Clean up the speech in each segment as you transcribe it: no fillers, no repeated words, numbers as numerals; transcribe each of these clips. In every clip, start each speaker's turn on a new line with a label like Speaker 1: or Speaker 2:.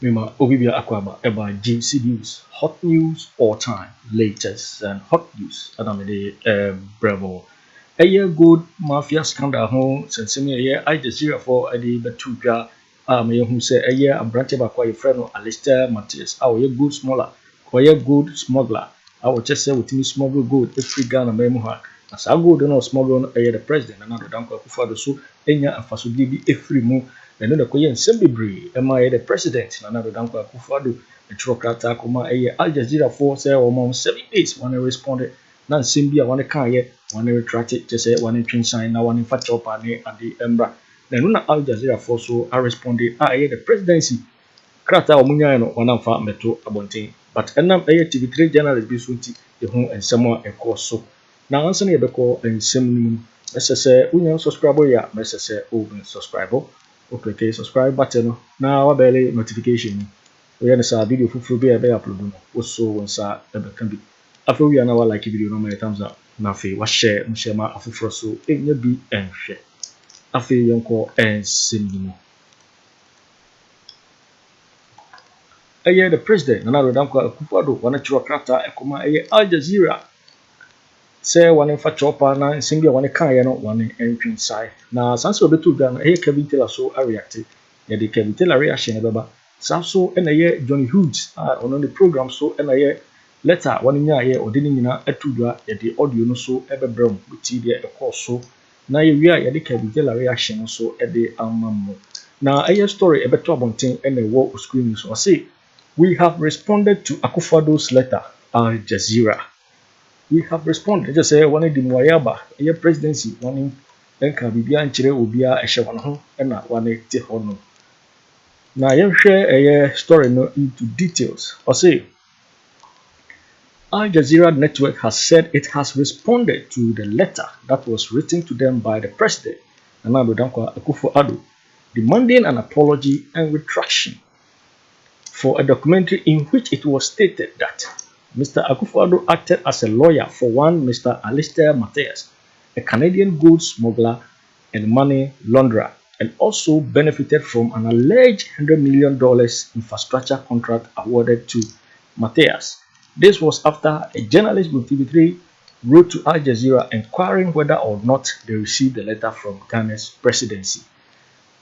Speaker 1: Mima Obibia Akwaba about GC News, hot news all time, latest and hot news. Adamede Bravo. A year good mafia scandal home since a year Aljazeera for a day betuga. May who say a year and branch about your friend Alistair Matthias. Our year good smaller, quite good smuggler. I will just say with me smuggle good every Ghana memoir. As I go do not smuggle a year the president and another Danko Akufo Addo so Enya and Fasudi every move. And then the Korean Assembly, the president, and another Danko Akufo Addo, the Tróuble, Kuma, Aljazeera Force, or 7 days, one responded, Nan Simbia, one car, one retracted, just say one in sign, now one in Fatopane at the Embra. Then when Aljazeera Force, so I responded, the presidency, Krata Omunya, one of our metro abonting, but a number of TV3 journalists be sweetie, the home and someone a course so. Now answer the call and same, Mrs. Union subscriber, ya, Mrs. Open subscriber. Okay, subscribe button. Now, barely notification. We have a video for free. I upload. Also, once I can be. After we are now like video, no thumbs up. Now, what share my Afro so it may be and share. After you call and send the president, another Danko Akufo Addo, one natural character, a comma, Aljazeera. Say one in Fatopana and Simbia one car, not one in entry side. Now, sans of the two gun, here can be tell so I reacted. Yet they can tell a reaction about Samso and a year Johnny Hughes on the program so and a year letter one in your year or didn't a tuga at the audio no so ever brown with tea a course so. Now you are they can tell a reaction so at the almamo. Now a year story about trouble thing and a war screen so I say we have responded to Akufo Addo's letter, Aljazeera. We have responded. Just say one in the Moyaba, a presidency, one in Enka Bibia and Chile will be a Shawan and not one a Tihono. Now, you share a story no into details. Or say, Aljazeera Network has said it has responded to the letter that was written to them by the president, Akufo Addo, demanding an apology and retraction for a documentary in which it was stated that Mr. Akufo Addo acted as a lawyer for one Mr. Alistair Matthias, a Canadian goods smuggler and money launderer, and also benefited from an alleged $100 million infrastructure contract awarded to Matthias. This was after a journalist with TV3 wrote to Aljazeera inquiring whether or not they received the letter from Ghana's presidency.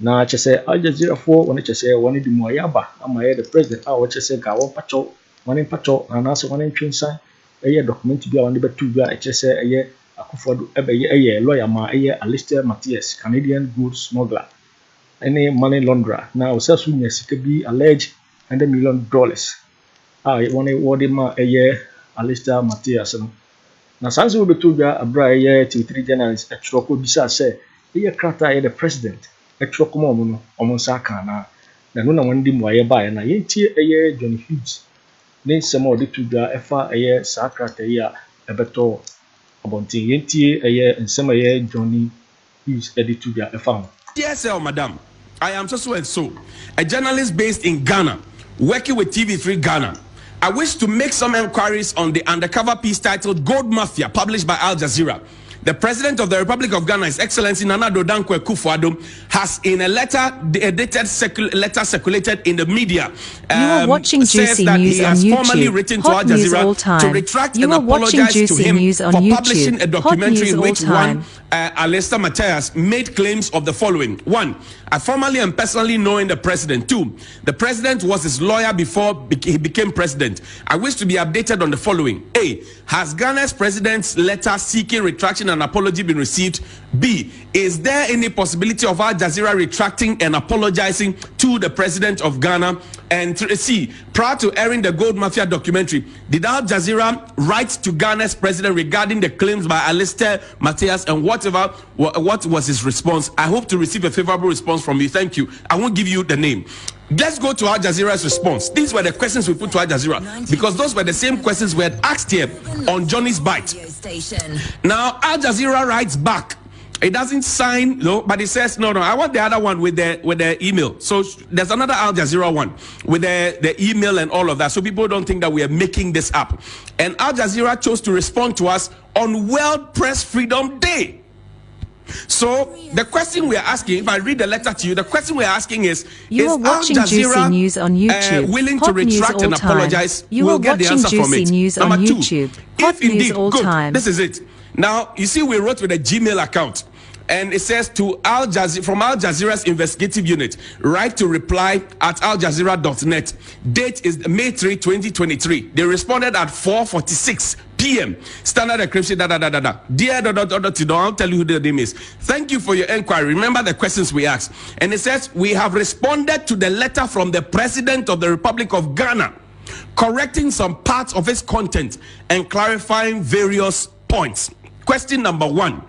Speaker 1: Now, I say Aljazeera for when I say one of the Moyaba, the president, I will say Gawon Pacho. One in Pacho, and also one in Trinsan, a year document to be on the two year HSA, a year Akufo Addo, a year lawyer, a year Alistair Matthias, Canadian goods smuggler, any money launderer. Now, self witness could be alleged $100 million. I want a year Alistair Matthias. Now, sans will be two year a bright year to 3 journalists at Choco Bisa say, a year crata the president, a Choco Momo, Omonsakana, the Nuna Wendy Moyaba, and I ain't here a year Johnny Hughes. Then some more to the FA a year sacred a year a better about the a year and some a year Johnny Hughes edit to the FA.
Speaker 2: Yes, sir, madam. I am so and so, a journalist based in Ghana, working with TV3 Ghana. I wish to make some inquiries on the undercover piece titled Gold Mafia, published by Aljazeera. The President of the Republic of Ghana, His Excellency Nana Addo Dankwa Akufo Addo, has in a letter circulated in the media,
Speaker 3: you are watching Juicy News on YouTube.
Speaker 2: Written
Speaker 3: Hot
Speaker 2: to
Speaker 3: news all
Speaker 2: Aljazeera
Speaker 3: time.
Speaker 2: to retract
Speaker 3: You
Speaker 2: and
Speaker 3: are watching
Speaker 2: apologize
Speaker 3: Juicy
Speaker 2: to him
Speaker 3: News on
Speaker 2: for
Speaker 3: YouTube.
Speaker 2: publishing a
Speaker 3: Hot
Speaker 2: documentary
Speaker 3: news
Speaker 2: in
Speaker 3: all
Speaker 2: which
Speaker 3: time.
Speaker 2: Alistair Matthias made claims of the following: 1, I formally and personally knowing the president. 2, the president was his lawyer before he became president. I wish to be updated on the following: A, has Ghana's president's letter seeking retraction and apology been received? B, is there any possibility of Aljazeera retracting and apologizing to the president of Ghana? And C, prior to airing the Gold Mafia documentary, did Aljazeera write to Ghana's president regarding the claims by Alistair Matthias, and what was his response? I hope to receive a favorable response from you. Thank you. I won't give you the name. Let's go to Aljazeera's response. These were the questions we put to Aljazeera because those were the same questions we had asked here on Johnny's Bite. Now Aljazeera writes back. It doesn't sign, no, but it says no. I want the other one with the email. So there's another Aljazeera one with the email and all of that, so people don't think that we are making this up. And Aljazeera chose to respond to us on World Press Freedom Day. So the question we are asking, if I read the letter to you, the question we are asking is
Speaker 3: are watching Juicy News on YouTube.
Speaker 2: Willing
Speaker 3: Hot
Speaker 2: to retract and apologize? We'll get the answer from it.
Speaker 3: News on
Speaker 2: Number two,
Speaker 3: YouTube. Hot
Speaker 2: if indeed,
Speaker 3: news all
Speaker 2: good,
Speaker 3: time.
Speaker 2: this is it. Now, you see, we wrote with a Gmail account. And it says to Al Jazeera, from Al Jazeera's investigative unit, write to reply at aljazeera.net. Date is May 3, 2023. They responded at 4:46 p.m. Standard encryption, Dear, I'll tell you who the name is. Thank you for your inquiry. Remember the questions we asked. And it says, we have responded to the letter from the President of the Republic of Ghana, correcting some parts of its content and clarifying various points. Question number 1.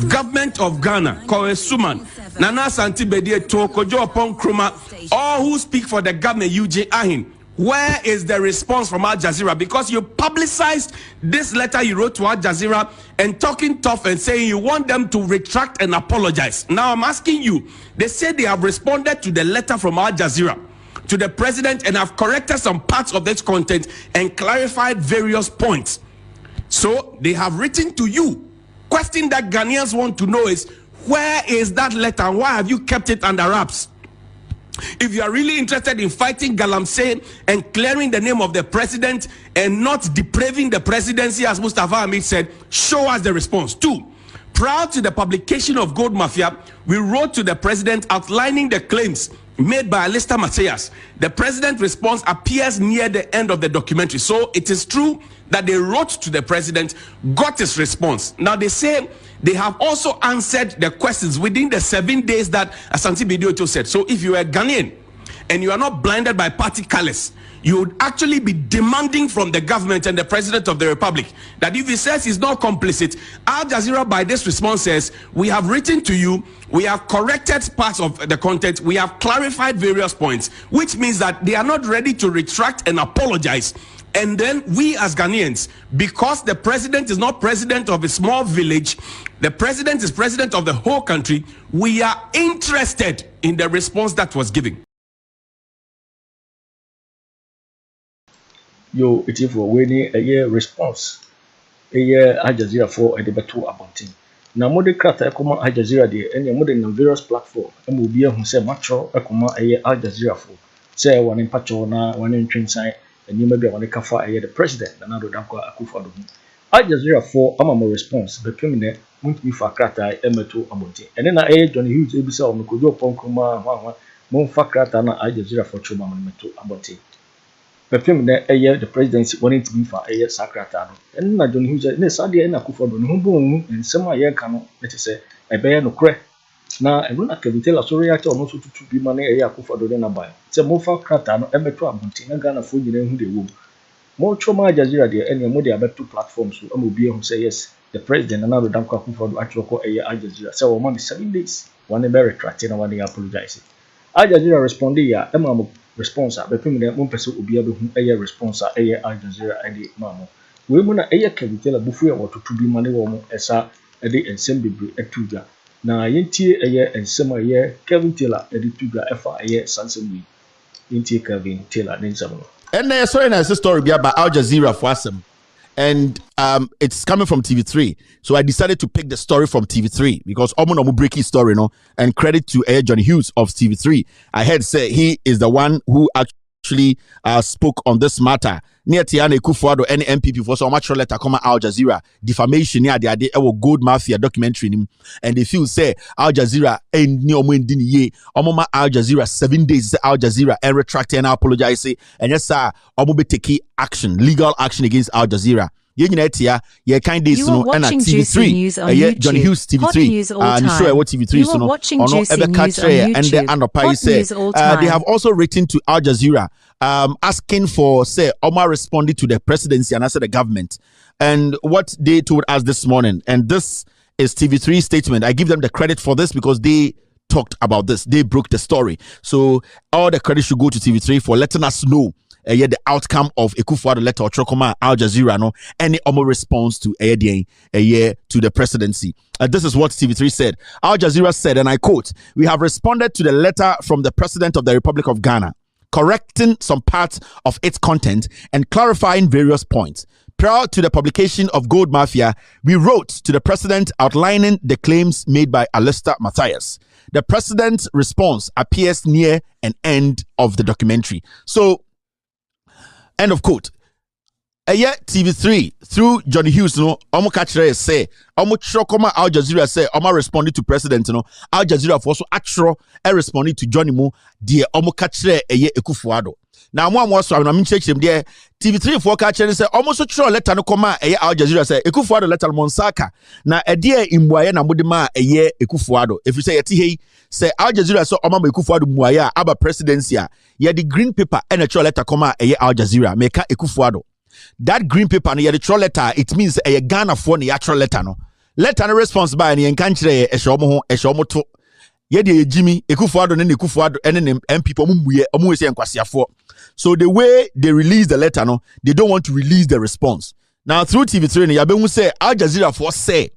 Speaker 2: Government of Ghana, Kowe Suman, Nana Santi Bedie to Kojo Kyeremanteng, all who speak for the government, UJ Ahin. Where is the response from Al Jazeera? Because you publicized this letter you wrote to Al Jazeera and talking tough and saying you want them to retract and apologize. Now I'm asking you, they say they have responded to the letter from Al Jazeera to the president and have corrected some parts of this content and clarified various points. So they have written to you. Question that Ghanaians want to know is, where is that letter and why have you kept it under wraps? If you are really interested in fighting galamsey and clearing the name of the president and not depraving the presidency, as Mustafa Hamid said, show us the response. 2, prior to the publication of Gold Mafia, we wrote to the president outlining the claims made by Alistair Matthias. The president's response appears near the end of the documentary. So it is true that they wrote to the president, got his response. Now they say they have also answered the questions within the 7 days that Asante Bidioto said. So if you are Ghanaian and you are not blinded by party colors, you would actually be demanding from the government and the president of the republic that if he says he's not complicit, Al Jazeera by this response says, we have written to you, we have corrected parts of the content, we have clarified various points, which means that they are not ready to retract and apologize. And then we as Ghanaians, because the president is not president of a small village, the president is president of the whole country, we are interested in the response that was given.
Speaker 1: Yo, it is for winning a year response. A year Al Jazeera for a debate about it. Now, more craft a comma Al Jazeera day, and your modern on various platforms, and will be who say matro a comma a year Al Jazeera for. Say one in Patrona, one in Trinside, and you may be on the Kafa a year the president, another Danko Akufo Addo. Al Jazeera for Amamo response, but criminal won't be for Krata Emeto about it. And then I Johnny Hughes Ebisa on Kojo Kyeremanteng, Monfakrata na Al Jazeera for Tróuble Meto about it. Perfume na the presidency wanting to be for a year sacratano. And na John Hughes, ne Sadia and Akufo Addo, no boom, and some year cano, let us say, a bear no crack. Now, I don't can tell a story actor not to be money a Akufo Addo than a buy. It's a more far cratano, and metro abunting, Ghana food in who they will. More Trauma Jazeera, dear, and your mother about 2 platforms who will be who say yes, the president, another Danko Akufo Addo actually call a year Al Jazeera. So, on 7 days, one a very retracting and one they apologize. Al Jazeera responded, yeah, Emma. Response a bepim one person will be able to response a Al Jazeera edi mamo. We muna Kevin tell a buffet or to be money woman esa edi and send be etuga. Na yenti and summer year Kevin Taylor edi tuga efa Sansemi. Yenti Kevin Taylor Ninsamo.
Speaker 4: And there's a nice story about Al Jazeera for some. And it's coming from TV3. So I decided to pick the story from TV3 because Omonomu breaking story, no? And credit to Johnny Hughes of TV3. I heard say he is the one who actually spoke on this matter. Near Tiane Akufo Addo any MPP for so much letter come Al Jazeera defamation near the gold mafia documentary and they feel say Al Jazeera and ni omo ndini ye omo Al Jazeera 7 days Al Jazeera and retract and apologize and yes sir omo be take action legal action against Al Jazeera. You are watching
Speaker 3: TV3
Speaker 4: news on YouTube. Johnny Hughes TV3 and show what TV3
Speaker 3: you are watching juicy news on YouTube.
Speaker 4: They have also written to Al Jazeera asking for say Omar responding to the presidency and answer the government and what they told us this morning, and this is TV3 statement. I give them the credit for this because they talked about this, they broke the story, so all the credit should go to TV3 for letting us know the outcome of Akufo Addo letter or Trokoma Al Jazeera no any omo response to to the presidency. This is what TV3 said. Al Jazeera said, and I quote, "We have responded to the letter from the President of the Republic of Ghana, correcting some parts of its content and clarifying various points. Prior to the publication of Gold Mafia, we wrote to the president outlining the claims made by Alistair Matthias. The president's response appears near an end of the documentary. So, end of quote. TV3 through Johnny Hughes no omo kachire say omo chokoma Al Jazeera say omo responded to president no Al Jazeera for so atro responded to Johnny Mo de omo kachire Akufo Addo. Na mo so na minchechim de TV3 for kachire say omo so chro letter no koma Al Jazeera say Akufo Addo letter monsaka na de imbuaye na mode ma Akufo Addo if you say yeti hei say Al Jazeera so omo Akufo Addo muaye aba presidency a ye the green paper and a chro letter koma Al Jazeera meka Akufo Addo. That green paper no the troll letter, it means a Ghana for the actual letter no. Letter no response by any enkanchire eshomo to. Ye de Jimmy Akufo Addo ne Akufo Addo ene MPP omu se enkwasiafo. So the way they release the letter no, they don't want to release the response. Now through TV3 no yabe say Al Jazeera for say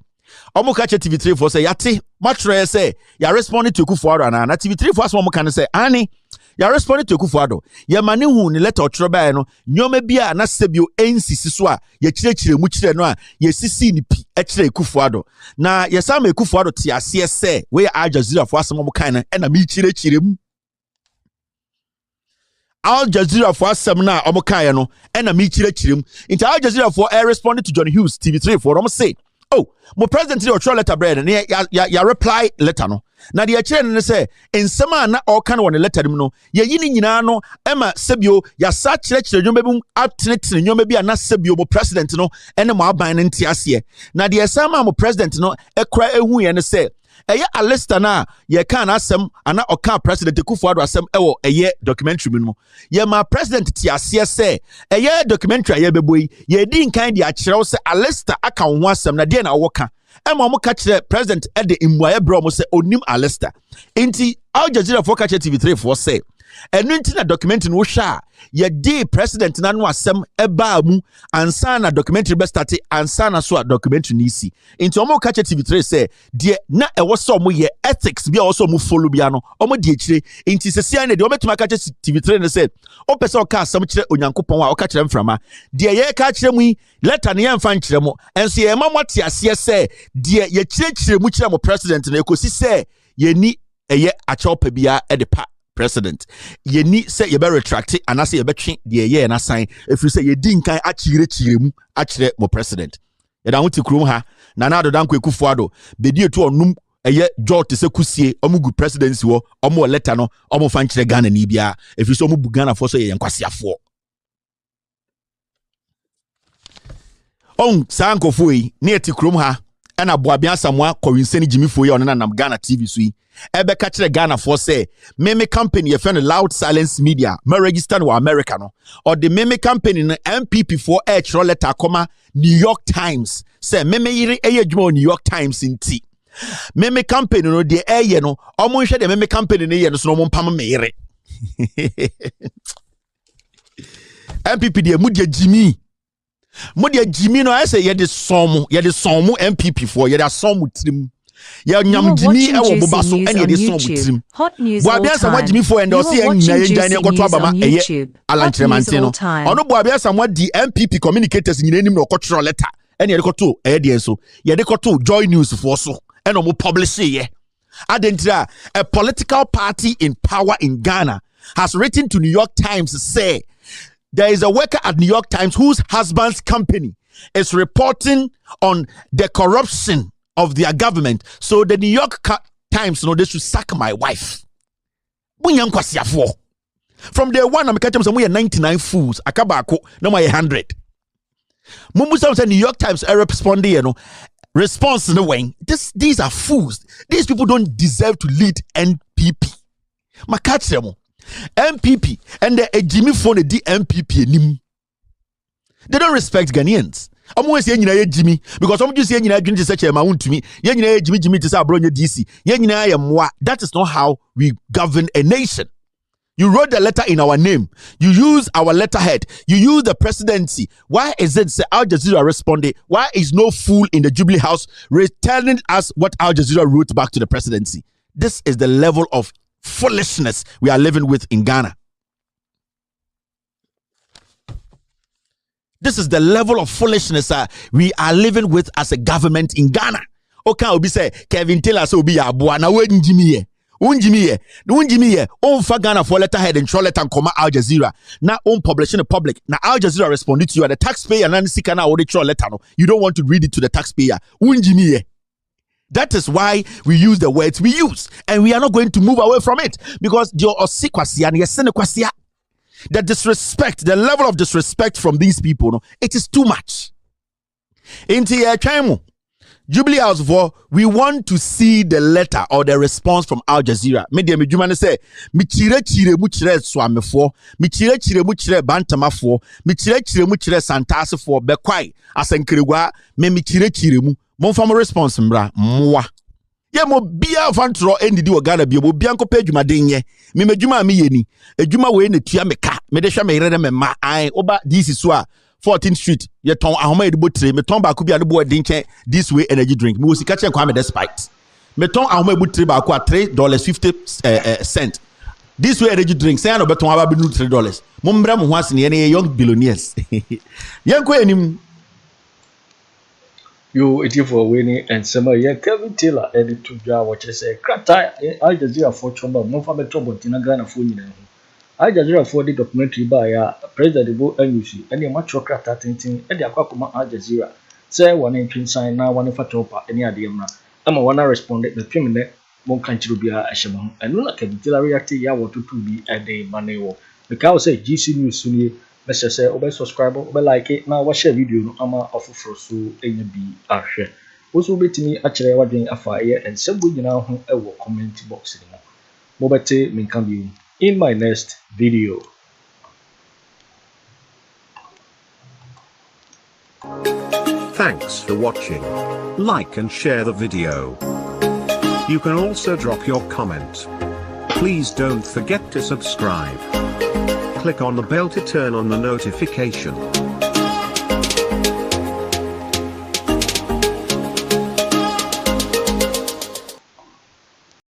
Speaker 4: omu kache TV3 for say yate matre say ya responded to Akufo Addo na TV3 for omu kan say ani ya responded to Akufo Addo ya mane hu ni letter otroba no nyoma bia na sebio ensisi so a ya kirechire mu kire no a ya sisi ni pi ekire Akufo Addo na ya sama Akufo Addo ti ase se we Al Jazeera for asem omu kan na mi kirechire mu Al Jazeera for asem na omu kan no na mi kirechire mu into Al Jazeera for responded to Johnny Hughes TV3 for omu say oh, my president your troll letter bread and ya reply letter no. Na the chere say in sama na all kind one letter no. Ye yini nyina no ema sebio ya sa chere nyoma bi atene nyoma bi na sebio mo president no ene mo aban ne ntiase. Na the sama mo president no ekra ehu ye ne say eye Alistair na ye kan asem ana oka president Akufo Addo asem ewo eye documentary mi no ye ma president ti ase say eye documentary ye beboyi ye di nkan di akyerew say Alistair aka ho asem na de na woka ema mo ka kire president e de imwaye bro mo say onim Alistair enti Al Jazeera for ka kire TV3 for say enu nti na documentary no hwa ye di president na no asem eba mu ansa na documentary be start ansa na so a documentary ni si enti omo ka kire TV3 say de na e wo so mo ye ethics bia wo so mo follow bia no omo de akire enti sesia na de ometuma ka kire TV3 ne say o pese o ka asem kire onyankopon a o ka kire mframa de ye ka kire mu letter ne ye mfa nkire mo enso ye mamoti ase say de ye kire mu kire mo president na ekosi say ye ni eye achopa bia e de pa president ye ni say ye be retract and I say ye be twe de ye na sign if you say ye di nkan akire mu akire mo president ye da wuti krum ha na Addo dan Kweku Addo be di etu onum eye George se kusie omugu presidency wo omo letter no omo fa nkire Ghana ni bia if you say omo bu Ghana for so ye nkwasiafo on sankofo yi na eti krum ha na boabia samwa kɔwinseni Gyamfi ye onana nam Ghana TV so yi ebe ka kire Ghana for say meme company ye friend Loud Silence Media me register no America no or the meme company no MPP for kiro letter koma New York Times say meme yiri eye dwuma New York Times inti meme company no de eye no omo hwe de meme company no ye no so no mpam me yire MPP de mu de Jimmy Modia Jimmy no I say ye de somu MPP for ye da somu trim ye nyam Jimmy e wo boba so ene de somu trim
Speaker 3: hot news
Speaker 4: bo abia samwa Jimmy for ende o se yen jan goto abama eye Alankyeremanteng no ono bo abia samwa di MPP communicators nyina nim no kotro letter ene ye de koto eye de so ye de koto Joy News for so ene mo publish ye adentira a political party in power in Ghana has written to New York Times say there is a worker at New York Times whose husband's company is reporting on the corruption of their government. So the New York Times, they should sack my wife. From day one, I'm catching some 99 fools. Akabako, no my 100. Mumusa said New York Times responding, response in the way. These are fools. These people don't deserve to lead NPP. Makachemo. MPP and the Jimmy phone the MPP nim. They don't respect Ghanaians. I'm always saying Jimmy because I'm just saying Jimmy to such a amount to me. Jimmy to say Bronya DC. That is not how we govern a nation. You wrote the letter in our name. You use our letterhead. You use the presidency. Why is it say Al Jazeera responded? Why is no fool in the Jubilee House telling us what Al Jazeera wrote back to the presidency? This is the level of foolishness we are living with in Ghana. This is the level of foolishness we are living with as a government in Ghana. Okay, Obi say Kevin Taylor so be abua na we njimi ye. For Ghana for letterhead and letter and comma Al Jazeera. Now publishing the public. Now Al Jazeera responded to you. The taxpayer and sikana or the letter. No, you don't want to read it to the taxpayer. Unjimi ye. That is why we use the words we use, and we are not going to move away from it because the disrespect, the level of disrespect from these people, no, it is too much. Jubilee House for we want to see the letter or the response from Al Jazeera. Media me say mi chire mu chire swamefo, mi chire mu chire bantamafo, mi chire mu chire santasefo bekwai asenkeregwa me mi chire mu monfam response mbra mwa. Ye mo bia fantro endidi wo Ghana bia mo bia nkopa adwumaden ye me madwuma me yeni adwuma we na tua me ka me de hwa me yere me ma ai oba this so a 14th Street ye ton ahoma edibo tre me ton ba ko bia de bo din chen this way energy drink me wo sika chen kwa me despite me ton ahoma edibo tre ba ko $3.50 this way energy drink say na beton aba be $3 mo mbra mo ho asene ye young billionaires yenko enim
Speaker 1: you it for winning and summer yeah Kevin Taylor edit to ja what you say krata Al Jazeera for chomba mo fa beto botina Ghana for nyina Al Jazeera for the documentary by President Owusu and the match krata tintin e de akwa Al Jazeera say one in sign na one fa topa any adem na ama one responded the criminal mon kanchiru bia ahyema and no Kevin Taylor react ya what to be a day manewo because say GC News sunie Mr. Say, obe subscribe, obe like it. Now, watch a video no ama ofufro so enya bi ahwe. Also, betimi achire wadwen afaye and sebo nyina ho e wo comment box ni mo. Mo bete me kan bi in my next video.
Speaker 5: Thanks for watching. Like and share the video. You can also drop your comment. Please don't forget to subscribe. Click on the bell to turn on the notification.